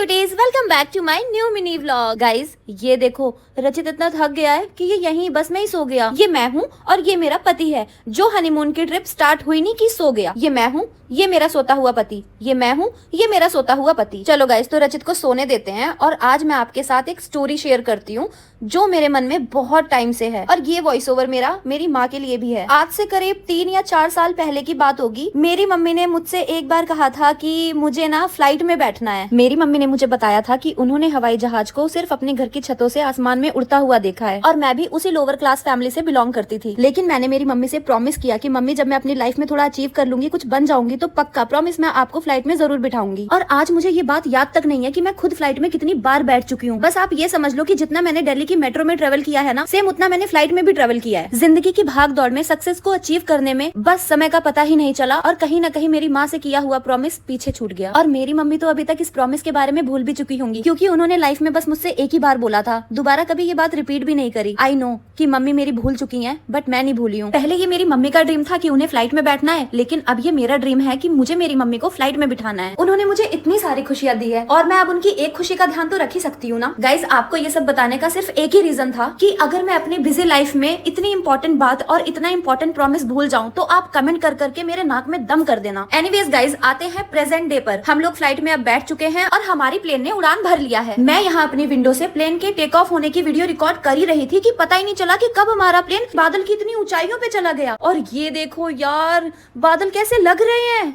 Cuties, welcome back to my new mini vlog. Guys ये देखो, रचित इतना थक गया है कि ये यहीं बस में ही सो गया। ये मैं हूँ और ये मेरा पति है जो हनीमून की ट्रिप स्टार्ट हुई नहीं कि सो गया। ये मैं हूँ, ये मेरा सोता हुआ पति। ये मैं हूँ, ये मेरा सोता हुआ पति। चलो गाइस, तो रचित को सोने देते हैं और आज मैं आपके साथ एक स्टोरी शेयर करती हूँ जो मेरे मन में बहुत टाइम से है। और ये वॉइस ओवर मेरी माँ के लिए भी है। आज से करीब 3 या 4 साल पहले की बात होगी। मेरी मम्मी ने मुझसे एक बार कहा था कि मुझे ना फ्लाइट में बैठना है। मेरी मम्मी ने मुझे बताया था कि उन्होंने हवाई जहाज को सिर्फ अपने घर की छतों से आसमान में उड़ता हुआ देखा है और मैं भी उसी लोअर क्लास फैमिली से बिलोंग करती थी। लेकिन मैंने मेरी मम्मी से प्रॉमिस किया कि मम्मी, जब मैं अपनी लाइफ में थोड़ा अचीव कर लूंगी, कुछ बन जाऊंगी, तो पक्का प्रॉमिस मैं आपको फ्लाइट में जरूर बिठाऊंगी। और आज मुझे ये बात याद तक नहीं है कि मैं खुद फ्लाइट में कितनी बार बैठ चुकी हूँ। बस आप ये समझ लो कि जितना मैंने दिल्ली की मेट्रो में ट्रेवल किया है ना, सेम उतना मैंने फ्लाइट में भी ट्रेवल किया है। जिंदगी की भाग दौड़ में सक्सेस को अचीव करने में बस समय का पता ही नहीं चला और कहीं ना कहीं मेरी माँ से किया हुआ प्रॉमिस पीछे छूट गया। और मेरी मम्मी तो अभी तक इस प्रॉमिस के बारे में भूल भी चुकी होंगी, क्योंकि उन्होंने लाइफ में बस मुझसे एक ही बार बोला था, दोबारा कभी ये बात रिपीट भी नहीं करी। आई नो कि मम्मी मेरी भूल चुकी हैं, बट मैं नहीं भूली हूँ। पहले ये मेरी मम्मी का ड्रीम था कि उन्हें फ्लाइट में बैठना है, लेकिन अब ये मेरा ड्रीम है कि मुझे मेरी मम्मी को फ्लाइट में बिठाना है। उन्होंने मुझे इतनी सारी खुशियां दी है और मैं अब उनकी एक खुशी का ध्यान तो रख ही सकती हूँ ना। गाइज, आपको ये सब बताने का सिर्फ एक ही रीजन था कि अगर मैं अपनी बिजी लाइफ में इतनी इंपॉर्टेंट बात और इतना इंपॉर्टेंट प्रॉमिस भूल जाऊं तो आप कमेंट कर करके मेरे नाक में दम कर देना। एनीवेज गाइज, आते हैं प्रेजेंट डे पर। हम लोग फ्लाइट में अब बैठ चुके हैं और हमारी प्लेन ने उड़ान भर लिया है। मैं यहाँ अपनी विंडो से प्लेन के टेक ऑफ होने की वीडियो रिकॉर्ड कर ही रही थी कि पता ही नहीं चला कि कब हमारा प्लेन बादल की इतनी ऊंचाइयों पे चला गया। और ये देखो यार, बादल कैसे लग रहे हैं।